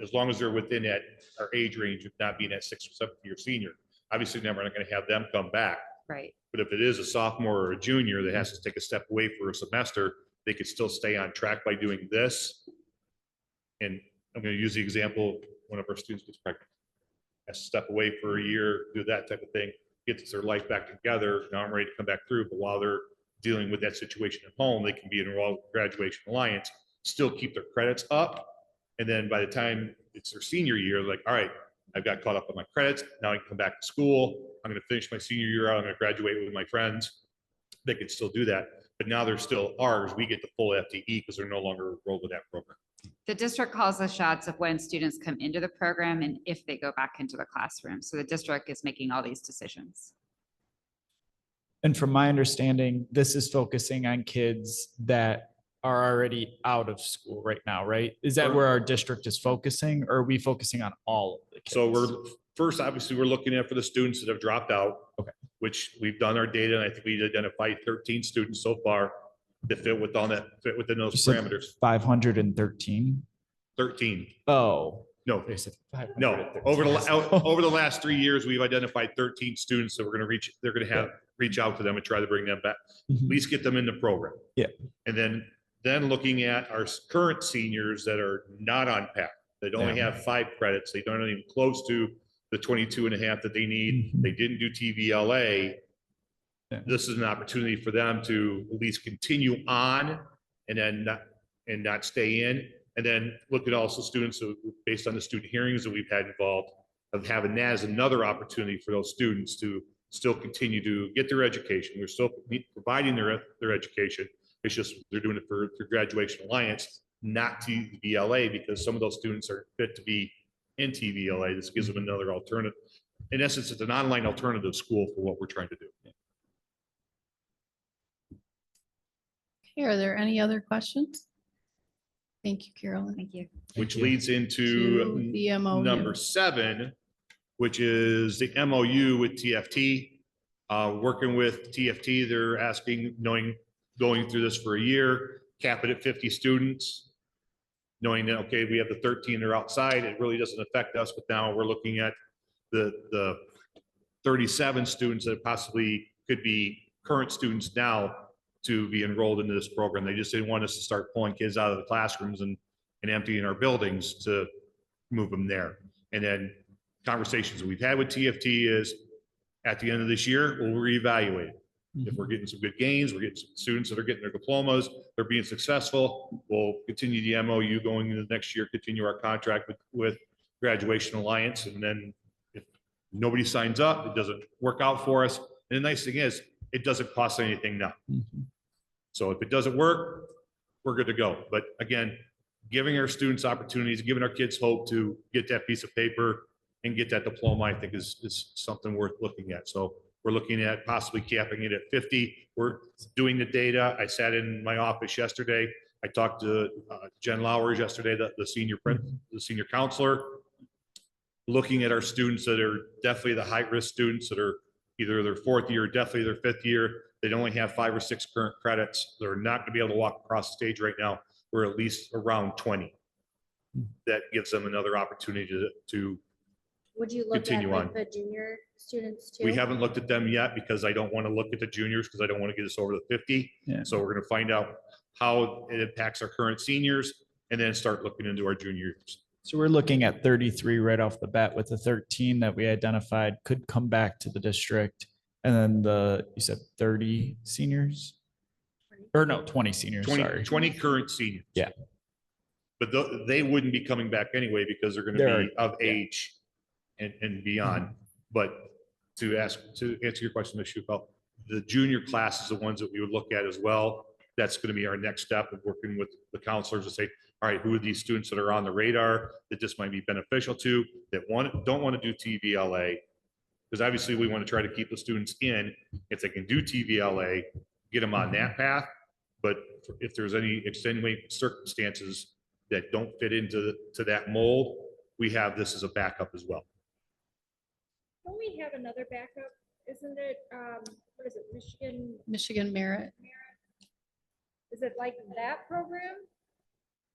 as long as they're within that our age range of not being that 6th or 7th year senior, obviously never not going to have them come back.
Right.
But if it is a sophomore or a junior that has to take a step away for a semester, they could still stay on track by doing this. And I'm going to use the example, one of our students gets pregnant. Has to step away for a year, do that type of thing, gets their life back together. Now I'm ready to come back through, but while they're dealing with that situation at home, they can be enrolled in Graduation Alliance, still keep their credits up. And then by the time it's their senior year, like, all right, I've got caught up on my credits. Now I can come back to school. I'm going to finish my senior year out. I'm going to graduate with my friends. They can still do that. But now they're still ours. We get the full FTE because they're no longer enrolled with that program.
The district calls the shots of when students come into the program and if they go back into the classroom. So the district is making all these decisions.
And from my understanding, this is focusing on kids that are already out of school right now, right? Is that where our district is focusing, or are we focusing on all of the kids?
So obviously, we're looking at for the students that have dropped out.
Okay.
Which we've done our data, and I think we identified 13 students so far that fit within those
You said
parameters.
513?
13.
Oh.
No,
They said
no.
513.
Over the last 3 years, we've identified 13 students that we're going to reach. They're going to reach out to them and try to bring them back, at least get them in the program.
Yeah.
And then looking at our current seniors that are not on PAC, that only have 5 credits, they don't even close to the 22 and a half that they need. They didn't do TVLA. This is an opportunity for them to at least continue on and not stay in. And then look at also students who, based on the student hearings that we've had involved, of having that as another opportunity for those students to still continue to get their education. We're still providing their education. It's just they're doing it through Graduation Alliance, not TVLA, because some of those students are fit to be in TVLA. This gives them another alternative. In essence, it's an online alternative school for what we're trying to do.
Okay, are there any other questions? Thank you, Carolyn.
Thank you.
Which leads into
To the MOU.
number 7, which is the MOU with TFT. Working with TFT, they're asking, going through this for a year, cap it at 50 students, knowing that, okay, we have the 13 that are outside, it really doesn't affect us, but now we're looking at the 37 students that possibly could be current students now to be enrolled into this program. They just didn't want us to start pulling kids out of the classrooms and emptying our buildings to move them there. And then conversations that we've had with TFT is at the end of this year, we'll reevaluate it. If we're getting some good gains, we're getting some students that are getting their diplomas, they're being successful, we'll continue the MOU going into the next year, continue our contract with Graduation Alliance. And then if nobody signs up, it doesn't work out for us. And the nice thing is, it doesn't cost anything now. So if it doesn't work, we're good to go. But again, giving our students opportunities, giving our kids hope to get that piece of paper and get that diploma, I think is something worth looking at. So we're looking at possibly capping it at 50. We're doing the data. I sat in my office yesterday. I talked to Jen Lowers yesterday, the senior counselor, looking at our students that are definitely the high-risk students that are either their 4th year, definitely their 5th year. They only have 5 or 6 current credits. They're not going to be able to walk across the stage right now. We're at least around 20. That gives them another opportunity to
Would you look at
continue
like
on.
the junior students too?
We haven't looked at them yet because I don't want to look at the juniors because I don't want to get us over the 50.
Yeah.
So we're going to find out how it impacts our current seniors and then start looking into our juniors.
So we're looking at 33 right off the bat with the 13 that we identified could come back to the district. And then you said 30 seniors? Or no, 20 seniors,
20,
sorry.
20 current seniors.
Yeah.
But they wouldn't be coming back anyway because they're going to
They're-
be of age and beyond. But to answer your question, Ms. Schupel, the junior class is the ones that we would look at as well. That's going to be our next step of working with the counselors to say, all right, who are these students that are on the radar that this might be beneficial to, that don't want to do TVLA? Because obviously we want to try to keep the students in. If they can do TVLA, get them on that path. But if there's any extenuating circumstances that don't fit into that mold, we have this as a backup as well.
Don't we have another backup? Isn't it, what is it,
Michigan Merit.
Is it like that program?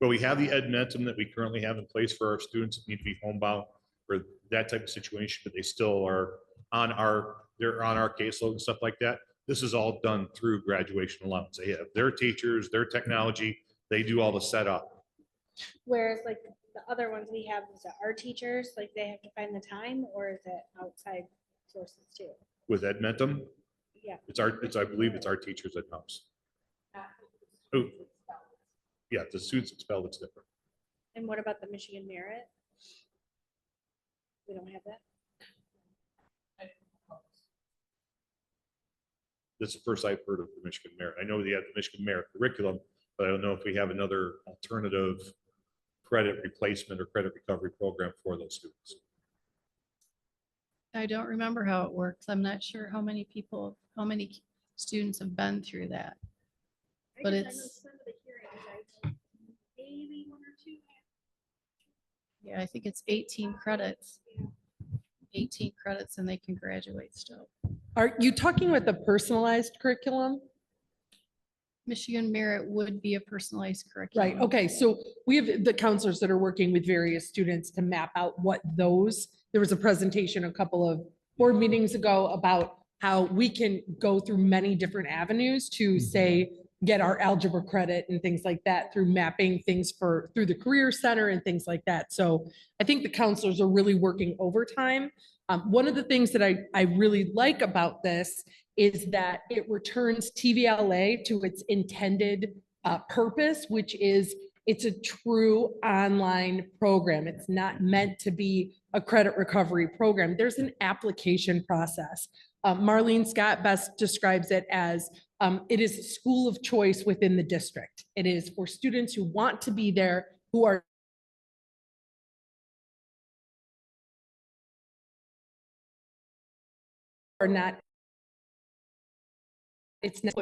But we have the Edmentum that we currently have in place for our students that need to be homebound for that type of situation, but they still are they're on our caseload and stuff like that. This is all done through Graduation Alliance. They have their teachers, their technology, they do all the setup.
Whereas like the other ones we have, is it our teachers, like they have to find the time, or is it outside sources too?
With Edmentum,
Yeah.
I believe it's our teachers that helps. Oh, yeah, the students expelled, it's different.
And what about the Michigan Merit?
We don't have that?
This is the first I've heard of the Michigan Merit. I know they have the Michigan Merit curriculum, but I don't know if we have another alternative credit replacement or credit recovery program for those students.
I don't remember how it works. I'm not sure how many students have been through that. But
I know
it's,
some of the hearings, maybe one or two.
yeah, I think it's 18 credits. 18 credits and they can graduate still.
Are you talking with the personalized curriculum?
Michigan Merit would be a personalized curriculum.
Right, okay, so we have the counselors that are working with various students to map out what those, there was a presentation a couple of board meetings ago about how we can go through many different avenues to say, get our algebra credit and things like that through mapping things through the Career Center and things like that. So I think the counselors are really working overtime. One of the things that I really like about this is that it returns TVLA to its intended purpose, which is it's a true online program. It's not meant to be a credit recovery program. There's an application process. Marlene Scott best describes it as it is a school of choice within the district. It is for students who want to be there, who are not. It's not.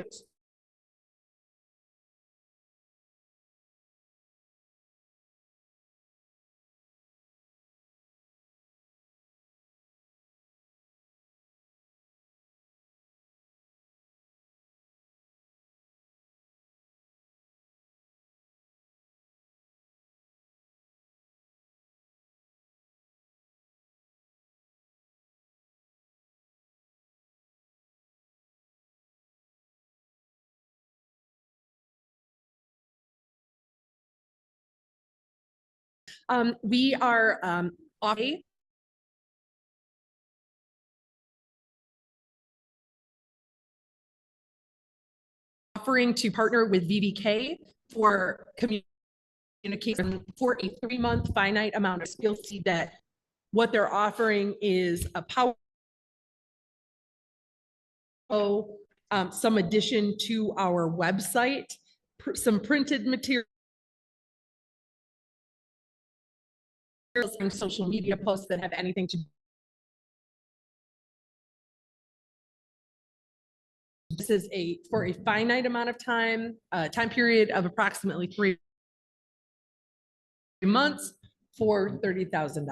We are offering to partner with VBK for communication for a 3-month finite amount of skills. See that what they're offering is a some addition to our website, some printed material, and social media posts that have anything to. This is for a finite amount of time period of approximately 3 months for $30,000.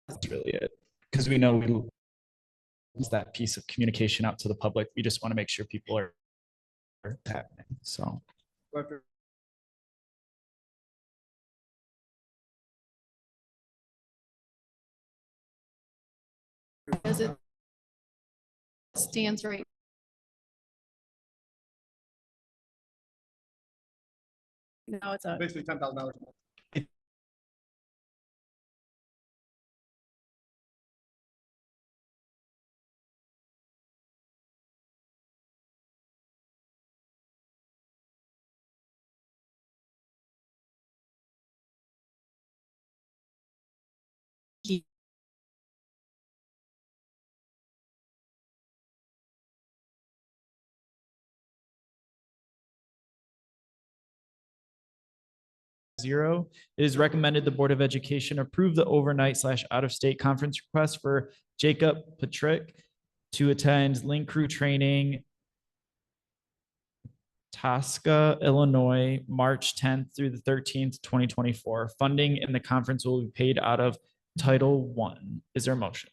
That's really it. Because we know we lose that piece of communication out to the public. We just want to make sure people are happening. So.
As it stands right. Now it's a.
Basically $10,000.
Zero, it is recommended the Board of Education approve the overnight / out-of-state conference request for Jacob Patrick to attend Link Crew training, Tosca, Illinois, March 10th through the 13th, 2024. Funding in the conference will be paid out of Title I. Is there a motion?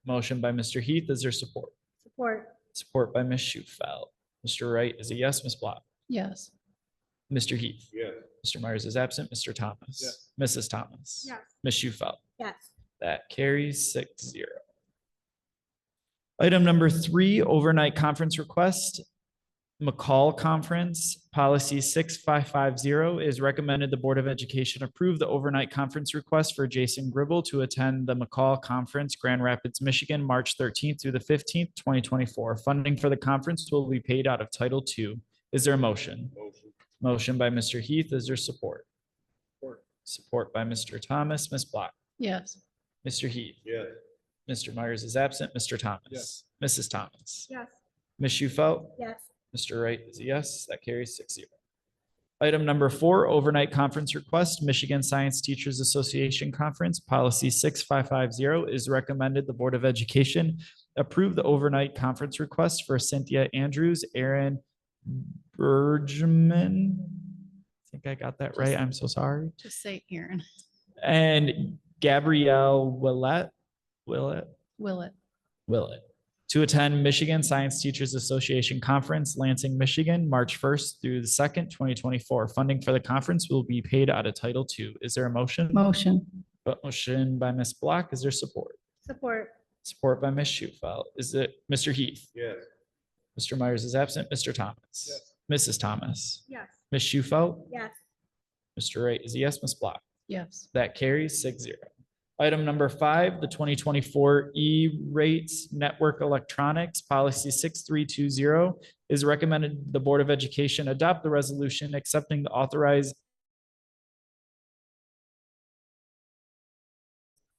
Motion by Mr. Heath. Is there support?
Support.
Support by Ms. Schufeld. Mr. Wright is a yes. Ms. Block.
Yes.
Mr. Heath.
Yes.
Mr. Myers is absent. Mr. Thomas.
Yes.
Mrs. Thomas.
Yes.
Ms. Schufeld.
Yes.
That carries 6-0. Item number 3, overnight conference request. McCall Conference, policy 6550 is recommended the Board of Education approve the overnight conference request for Jason Gribble to attend the McCall Conference, Grand Rapids, Michigan, March 13th through the 15th, 2024. Funding for the conference will be paid out of Title II. Is there a motion? Motion by Mr. Heath. Is there support? Support by Mr. Thomas, Ms. Block,
Yes.
Mr. Heath.
Yes.
Mr. Myers is absent, Mr. Thomas.
Yes.
Mrs. Thomas.
Yes.
Ms. Shufelt.
Yes.
Mr. Wright is a yes, that carries 6-0. Item number 4, overnight conference request, Michigan Science Teachers Association Conference, policy 6550 is recommended. The Board of Education approve the overnight conference request for Cynthia Andrews, Aaron Bergman. I think I got that right. I'm so sorry.
Just say Aaron.
And Gabrielle Willett,
Will it?
to attend Michigan Science Teachers Association Conference, Lansing, Michigan, March 1st through the 2nd, 2024. Funding for the conference will be paid out of Title II. Is there a motion?
Motion.
Motion by Ms. Block. Is there support?
Support.
Support by Ms. Shufelt. Is it Mr. Heath?
Yes.
Mr. Myers is absent. Mr. Thomas?
Yes.
Mrs. Thomas?
Yes.
Ms. Shufelt?
Yes.
Mr. Wright is a yes. Ms. Block?
Yes.
That carries 6-0. Item number 5, the 2024 E-rates network electronics policy 6320 is recommended. The Board of Education adopt the resolution accepting the authorized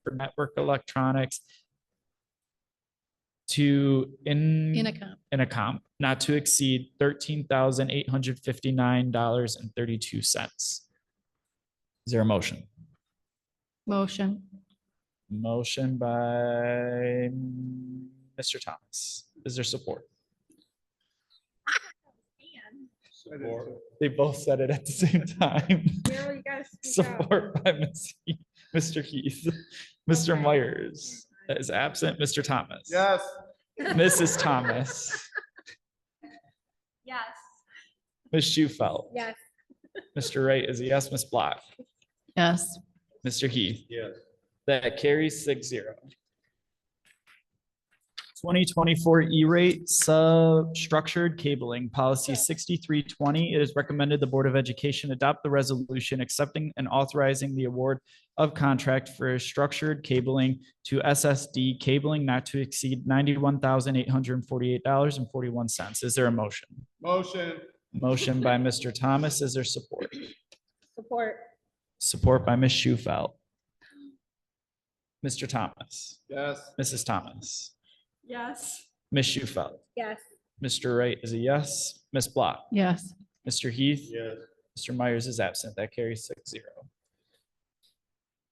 for network electronics to Intercom not to exceed $13,859.32. Is there a motion?
Motion.
Motion by Mr. Thomas. Is there support? They both said it at the same time.
Daryl, you gotta speak up.
Support by Mr. Heath. Mr. Myers is absent. Mr. Thomas.
Yes.
Mrs. Thomas.
Yes.
Ms. Shufelt.
Yes.
Mr. Wright is a yes. Ms. Block.
Yes.
Mr. Heath.
Yes.
That carries 6-0. 2024 E-rate sub-structured cabling policy 6320. It is recommended the Board of Education adopt the resolution accepting and authorizing the award of contract for structured cabling to SSD cabling not to exceed $91,848.41. Is there a motion?
Motion.
Motion by Mr. Thomas. Is there support?
Support.
Support by Ms. Shufelt. Mr. Thomas.
Yes.
Mrs. Thomas.
Yes.
Ms. Shufelt.
Yes.
Mr. Wright is a yes. Ms. Block.
Yes.
Mr. Heath.
Yes.
Mr. Myers is absent. That carries 6-0.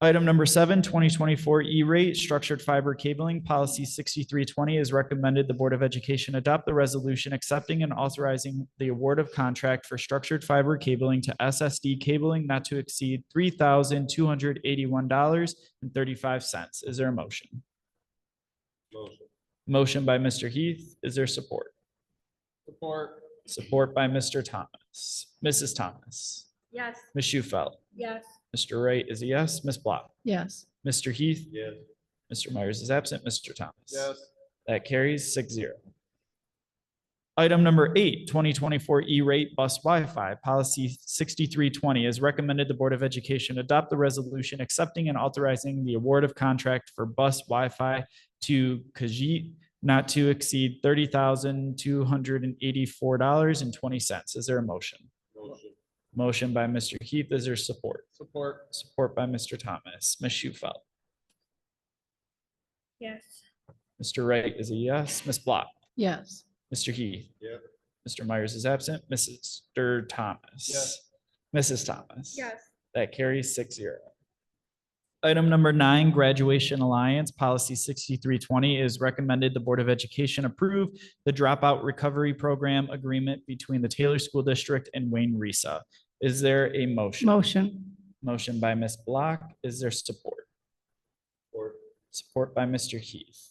Item number 7, 2024 E-rate structured fiber cabling policy 6320 is recommended. The Board of Education adopt the resolution accepting and authorizing the award of contract for structured fiber cabling to SSD cabling not to exceed $3,281.35. Is there a motion?
Motion.
Motion by Mr. Heath. Is there support?
Support.
Support by Mr. Thomas. Mrs. Thomas.
Yes.
Ms. Shufelt.
Yes.
Mr. Wright is a yes. Ms. Block.
Yes.
Mr. Heath.
Yes.
Mr. Myers is absent. Mr. Thomas.
Yes.
That carries 6-0. Item number 8, 2024 E-rate bus Wi-Fi policy 6320 is recommended. The Board of Education adopt the resolution accepting and authorizing the award of contract for bus Wi-Fi to Khajiit not to exceed $30,284.20. Is there a motion?
Motion.
Motion by Mr. Heath. Is there support?
Support.
Support by Mr. Thomas. Ms. Shufelt.
Yes.
Mr. Wright is a yes. Ms. Block.
Yes.
Mr. Heath.
Yes.
Mr. Myers is absent. Mr. Thomas.
Yes.
Mrs. Thomas.
Yes.
That carries 6-0. Item number 9, Graduation Alliance Policy 6320 is recommended. The Board of Education approve the Dropout Recovery Program Agreement between the Taylor School District and Wayne Resa. Is there a motion?
Motion.
Motion by Ms. Block. Is there support?
Support.
Support by Mr. Heath.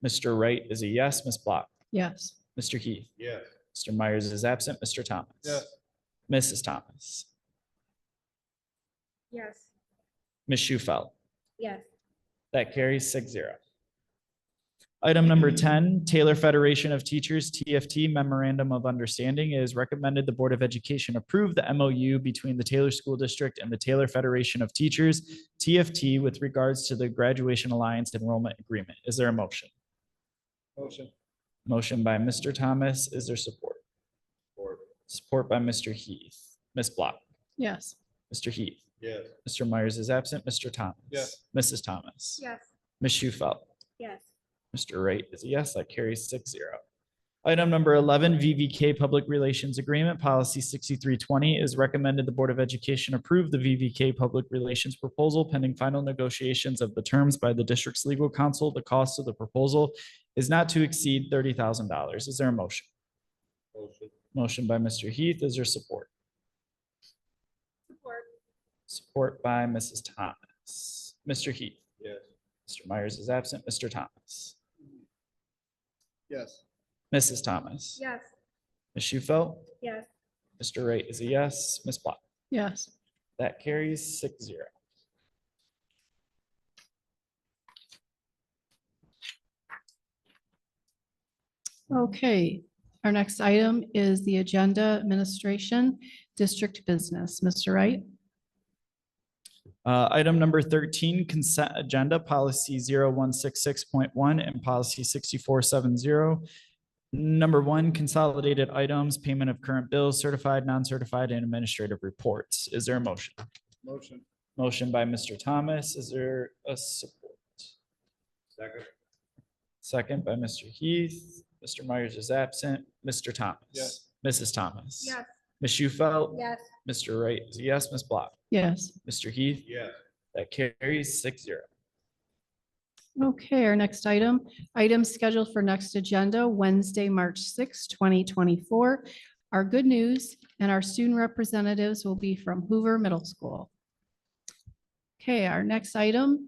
Mr. Wright is a yes. Ms. Block.
Yes.
Mr. Heath.
Yes.
Mr. Myers is absent. Mr. Thomas.
Yes.
Mrs. Thomas.
Yes.
Ms. Shufelt.
Yes.
That carries 6-0. Item number 10, Taylor Federation of Teachers, TFT Memorandum of Understanding is recommended. The Board of Education approve the MOU between the Taylor School District and the Taylor Federation of Teachers, TFT, with regards to the Graduation Alliance Enrollment Agreement. Is there a motion?
Motion.
Motion by Mr. Thomas. Is there support?
Support.
Support by Mr. Heath. Ms. Block.
Yes.
Mr. Heath.
Yes.
Mr. Myers is absent. Mr. Thomas.
Yes.
Mrs. Thomas.
Yes.
Ms. Shufelt.
Yes.
Mr. Wright is a yes. That carries 6-0. Item number 11, VVK Public Relations Agreement, Policy 6320 is recommended the Board of Education approve the VVK Public Relations proposal pending final negotiations of the terms by the district's legal counsel. The cost of the proposal is not to exceed $30,000. Is there a motion?
Motion.
Motion by Mr. Heath. Is there support?
Support.
Support by Mrs. Thomas. Mr. Heath.
Yes.
Mr. Myers is absent. Mr. Thomas.
Yes.
Mrs. Thomas.
Yes.
Ms. Shufelt.
Yes.
Mr. Wright is a yes. Ms. Black.
Yes.
That carries 6-0.
Okay, our next item is the agenda administration, district business. Mr. Wright?
Item number 13, consent agenda, policy 0166.1 and policy 6470. Number 1, consolidated items, payment of current bills, certified, non-certified, and administrative reports. Is there a motion?
Motion.
Motion by Mr. Thomas. Is there a support?
Second.
Second by Mr. Heath. Mr. Myers is absent. Mr. Thomas.
Yes.
Mrs. Thomas.
Yes.
Ms. Shufelt.
Yes.
Mr. Wright is a yes. Ms. Block.
Yes.
Mr. Heath.
Yes.
That carries 6-0.
Okay, our next item scheduled for next agenda, Wednesday, March 6, 2024. Our good news and our student representatives will be from Hoover Middle School. Okay, our next item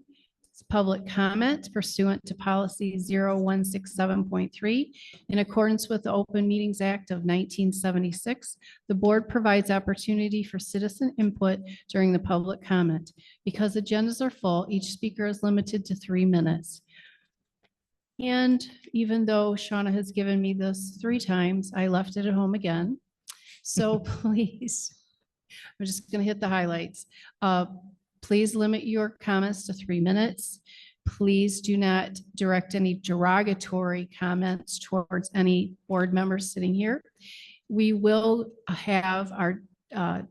is public comment pursuant to policy 0167.3. In accordance with the Open Meetings Act of 1976, the board provides opportunity for citizen input during the public comment. Because agendas are full, each speaker is limited to 3 minutes. And even though Shauna has given me this 3 times, I left it at home again. So please, I'm just going to hit the highlights. Please limit your comments to 3 minutes. Please do not direct any derogatory comments towards any board members sitting here. We will have our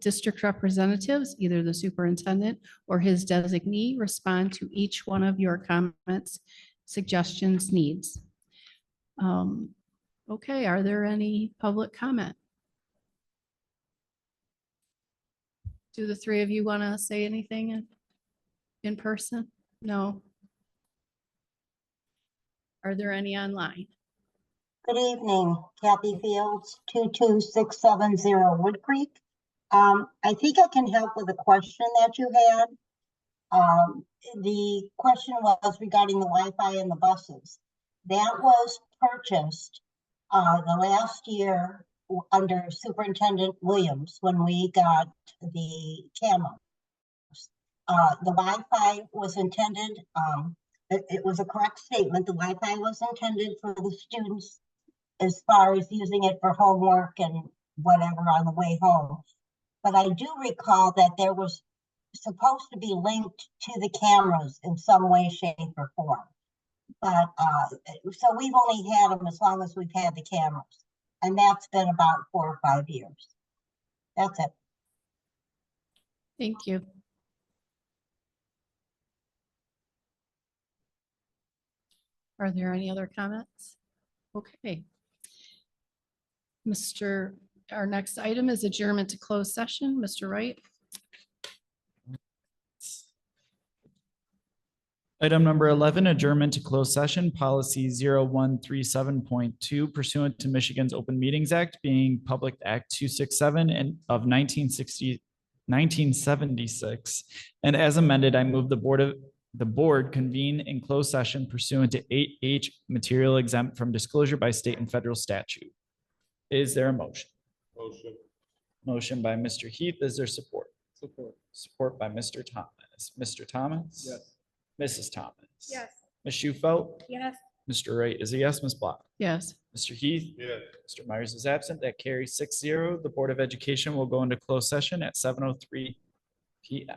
district representatives, either the superintendent or his designee, respond to each one of your comments, suggestions, needs. Okay, are there any public comment? Do the 3 of you want to say anything in person? No? Are there any online?
Good evening, Kathy Fields, 22670 Wood Creek. I think I can help with a question that you had. The question was regarding the Wi-Fi in the buses. That was purchased the last year under Superintendent Williams when we got the cameras. The Wi-Fi was intended, it was a correct statement. The Wi-Fi was intended for the students as far as using it for homework and whatever on the way home. But I do recall that there was supposed to be linked to the cameras in some way, shape, or form. But so we've only had them as long as we've had the cameras. And that's been about 4 or 5 years. That's it.
Thank you. Are there any other comments? Okay. Our next item is adjournment to closed session. Mr. Wright?
Item number 11, adjournment to closed session, policy 0137.2 pursuant to Michigan's Open Meetings Act being Public Act 267 and of 1976. And as amended, I move the board convene in closed session pursuant to 8H material exempt from disclosure by state and federal statute. Is there a motion?
Motion.
Motion by Mr. Heath. Is there support?
Support.
Support by Mr. Thomas. Mr. Thomas?
Yes.
Mrs. Thomas?
Yes.
Ms. Shufelt?
Yes.
Mr. Wright is a yes. Ms. Block?
Yes.
Mr. Heath?
Yes.
Mr. Myers is absent. That carries 6-0. The Board of Education will go into closed session at 7:03 p.m.